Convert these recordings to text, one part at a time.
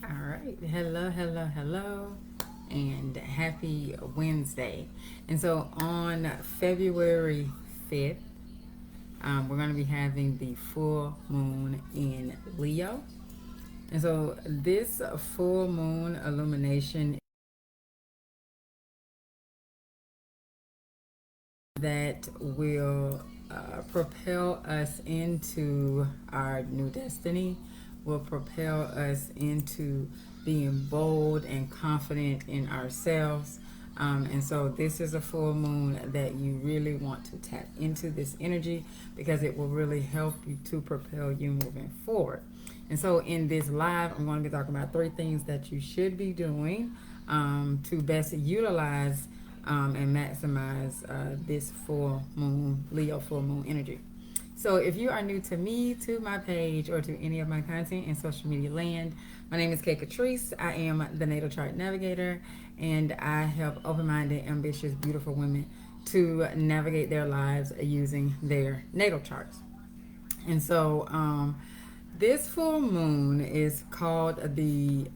All right. Hello, and happy Wednesday. And so on February 5th, we're going to be having the full moon in Leo. And so this full moon illumination that will propel us into our new destiny, will propel us into being bold and confident in ourselves. And so, this is a full moon that you really want to tap into this energy because it will really help you to propel you moving forward. And so, in this live, I'm going to be talking about three things that you should be doing to best utilize and maximize this full moon, Leo full moon energy. So, if you are new to me, to my page, or to any of my content in social media land, my name is Kay Catrice. I am the Natal Chart Navigator, and I help open minded, ambitious, beautiful women to navigate their lives using their natal charts. And so, this full moon is called the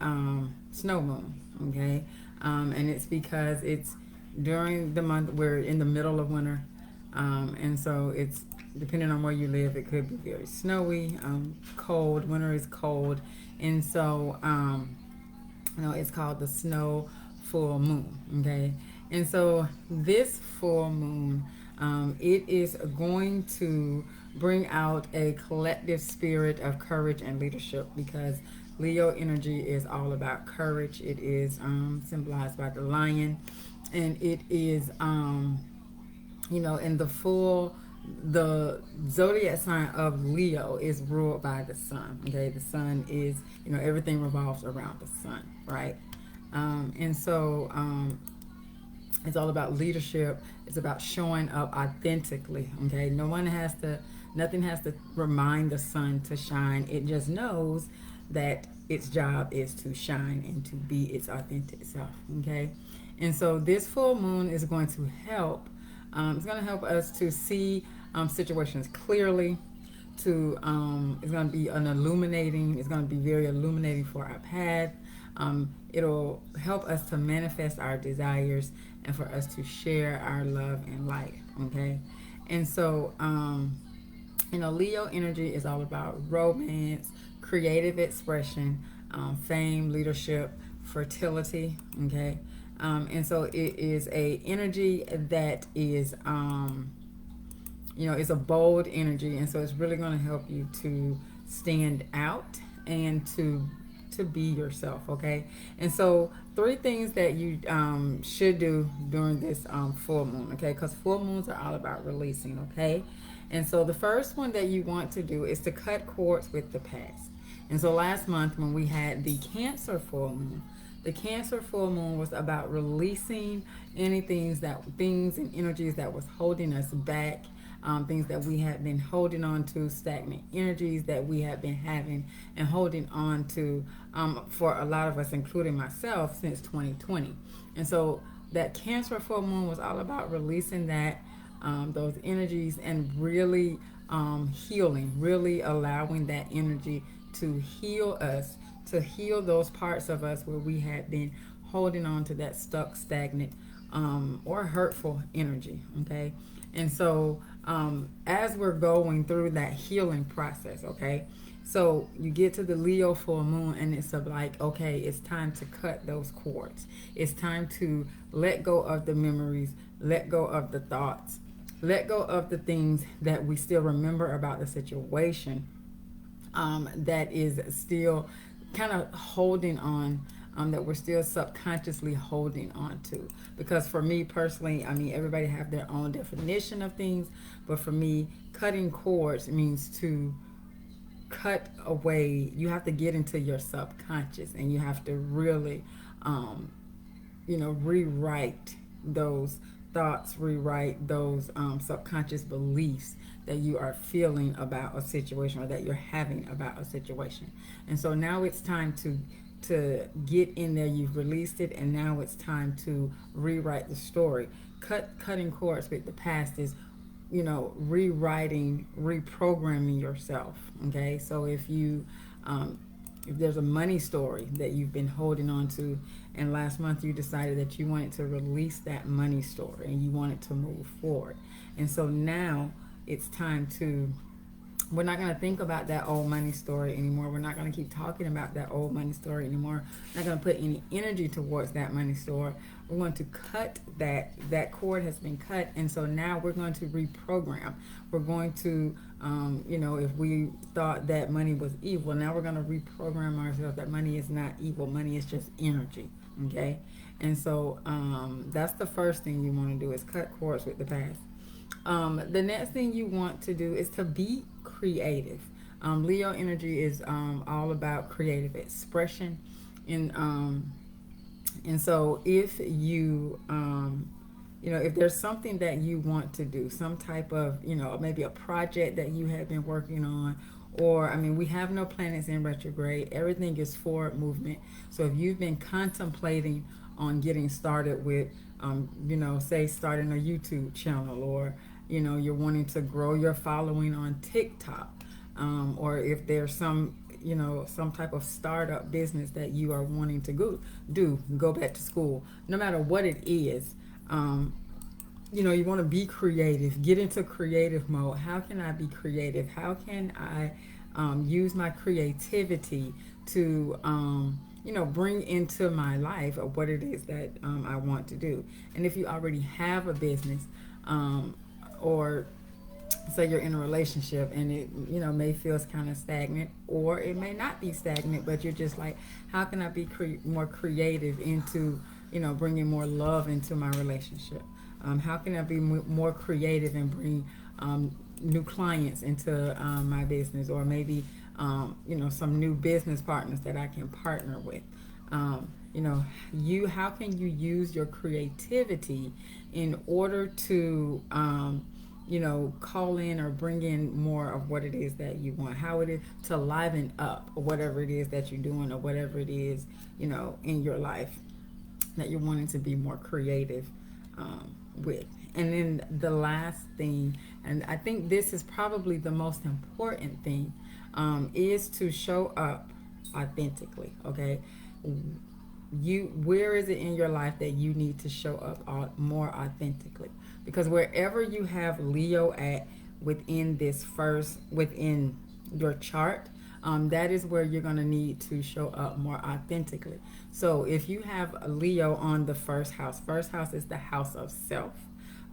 snow moon, okay? And it's because it's during the month, we're in the middle of winter, and so it's depending on where you live, it could be very snowy, cold. Winter is cold, and so it's called the snow full moon. Okay, and so this full moon, it is going to bring out a collective spirit of courage and leadership because Leo energy is all about courage. It is symbolized by the lion, and it is in the zodiac sign of Leo is ruled by the sun. Okay, the sun is, everything revolves around the sun, right? And so it's all about leadership. It's about showing up authentically. Okay, nothing has to remind the sun to shine. It just knows that its job is to shine and to be its authentic self. Okay, and so this full moon is going to help. It's going to help us to see situations clearly. It's going to be an illuminating. It's going to be very illuminating for our path. It'll help us to manifest our desires and for us to share our love and light. Okay, and so Leo energy is all about romance, creative expression, fame, leadership, fertility. Okay, and so it is a energy that is it's a bold energy, and so it's really going to help you to stand out and to be yourself. Okay, and so three things that you should do during this full moon. Okay, because full moons are all about releasing. Okay, and so the first one that you want to do is to cut cords with the past. And so last month when we had the Cancer full moon, the Cancer full moon was about releasing things and energies that was holding us back, things that we had been holding on to, stagnant energies that we have been having and holding on to for a lot of us, including myself, since 2020. And so that Cancer full moon was all about releasing those energies and really healing, really allowing that energy to heal us, to heal those parts of us where we had been holding on to that stuck, stagnant, or hurtful energy. Okay, and so as we're going through that healing process, okay, so you get to the Leo full moon, and it's like, okay, it's time to cut those cords. It's time to let go of the memories, let go of the thoughts, let go of the things that we still remember about the situation, that is still kind of holding on, that we're still subconsciously holding on to. Because for me personally, I mean, everybody have their own definition of things, but for me, cutting cords means to cut away. You have to get into your subconscious, and you have to really rewrite those thoughts, rewrite those subconscious beliefs that you are feeling about a situation or that you're having about a situation. And so now it's time to get in there. You've released it, and now it's time to rewrite the story. Cutting cords with the past is rewriting, reprogramming yourself. Okay, so if you if there's a money story that you've been holding on to, and last month you decided that you wanted to release that money story and you wanted to move forward. And so now it's time to, we're not going to think about that old money story anymore. We're not going to keep talking about that old money story anymore. We're not going to put any energy towards that money story. We're going to cut that cord has been cut. And so now we're going to reprogram. We're going to, if we thought that money was evil, now we're going to reprogram ourselves that money is not evil. Money is just energy. Okay. And so that's the first thing you want to do is cut cords with the past. The next thing you want to do is to be creative. Leo energy is all about creative expression, and so if you if there's something that you want to do, some type of maybe a project that you have been working on, or we have no planets in retrograde. Everything is forward movement. So if you've been contemplating on getting started with say starting a YouTube channel, or you're wanting to grow your following on TikTok, or if there's some type of startup business that you are wanting to go back to school, no matter what it is, you want to be creative, get into creative mode. How can I be creative? How can I use my creativity to bring into my life what it is that I want to do? And if you already have a business, or say you're in a relationship and it may feel kind of stagnant, or it may not be stagnant, but you're just like, how can I be more creative into bringing more love into my relationship? How can I be more creative and bring new clients into my business, or maybe some new business partners that I can partner with? How can you use your creativity in order to call in or bring in more of what it is that you want? How it is to liven up whatever it is that you're doing, or whatever it is in your life that you're wanting to be more creative with. And then the last thing, and I think this is probably the most important thing, is to show up authentically. Okay, where is it in your life that you need to show up more authentically? Because wherever you have Leo at within your chart, that is where you're going to need to show up more authentically. So if you have a Leo on the first house is the house of self,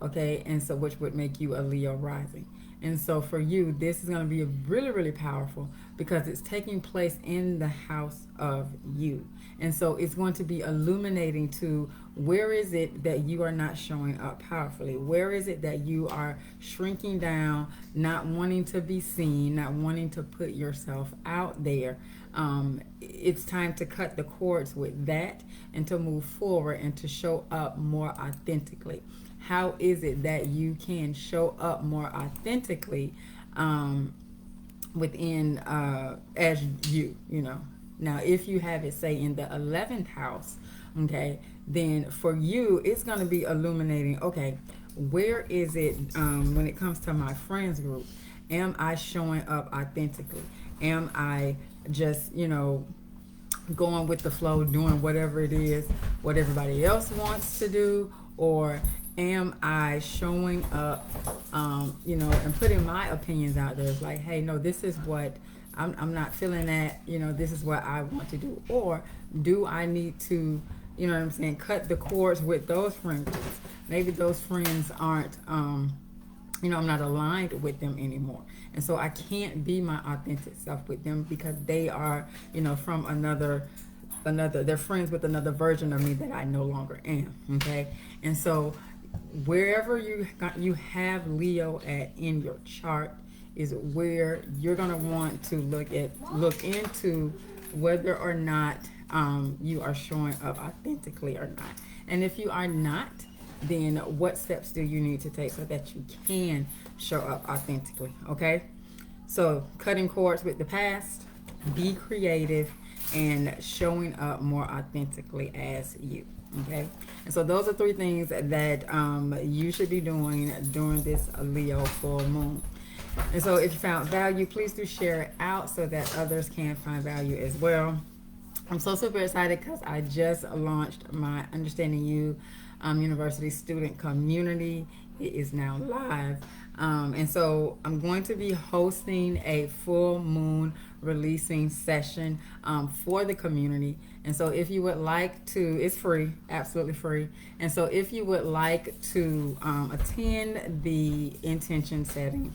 okay, and so which would make you a Leo rising. And so for you, this is going to be really, really powerful because it's taking place in the house of you. And so it's going to be illuminating to where is it that you are not showing up powerfully? Where is it that you are shrinking down, not wanting to be seen, not wanting to put yourself out there? It's time to cut the cords with that and to move forward and to show up more authentically. How is it that you can show up more authentically within as you know? Now, if you have it, say, in the 11th house, okay, then for you, it's going to be illuminating, okay, where is it when it comes to my friends group? Am I showing up authentically? Am I just, going with the flow, doing whatever it is, what everybody else wants to do? Or am I showing up, and putting my opinions out there? It's like, hey, no, this is what I'm not feeling that, this is what I want to do. Or do I need to, cut the cords with those friends? Maybe those friends aren't, I'm not aligned with them anymore. And so I can't be my authentic self with them because they are, from another, they're friends with another version of me that I no longer am. Okay. And so wherever you have Leo at in your chart is where you're going to want to look into whether or not you are showing up authentically or not. And if you are not, then what steps do you need to take so that you can show up authentically? Okay, so cutting cords with the past, be creative, and showing up more authentically as you. Okay, and so those are three things that you should be doing during this Leo full moon. And so if you found value, please do share it out so that others can find value as well. I'm so super excited because I just launched my Understanding You University Student Community. It is now live. And so I'm going to be hosting a full moon releasing session for the community. And so if you would like to, it's free, absolutely free. And so if you would like to attend the intention setting,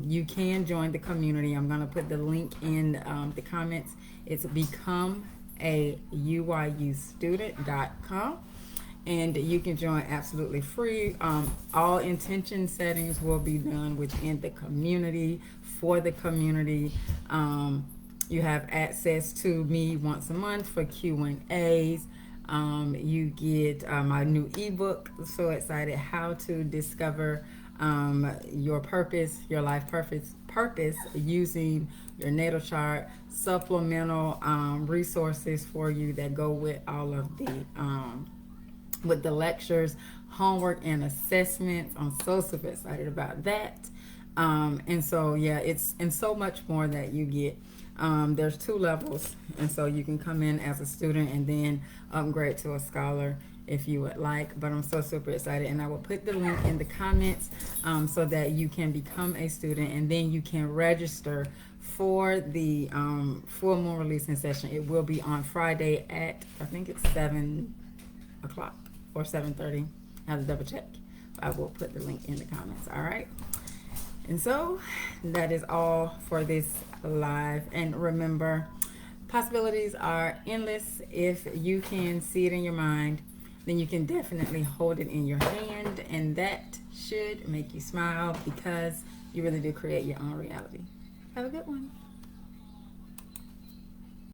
you can join the community. I'm going to put the link in the comments. It's becomeaUYUstudent.com, and you can join absolutely free. All intention settings will be done within the community, for the community. You have access to me once a month for Q&As. You get my new ebook. So excited, how to discover your purpose, your life purpose using your natal chart, supplemental resources for you that go with all of the lectures, homework, and assessments. I'm so super excited about that. And so yeah, it's and so much more that you get. There's 2 levels, and so you can come in as a student and then upgrade to a scholar if you would like. But I'm so super excited, and I will put the link in the comments so that you can become a student, and then you can register for the full moon releasing session. It will be on Friday at, I think it's 7 o'clock or 7:30. I have to double check. I will put the link in the comments. All right. And so that is all for this live. And remember, possibilities are endless. If you can see it in your mind, then you can definitely hold it in your hand, and that should make you smile because you really do create your own reality. Have a good one.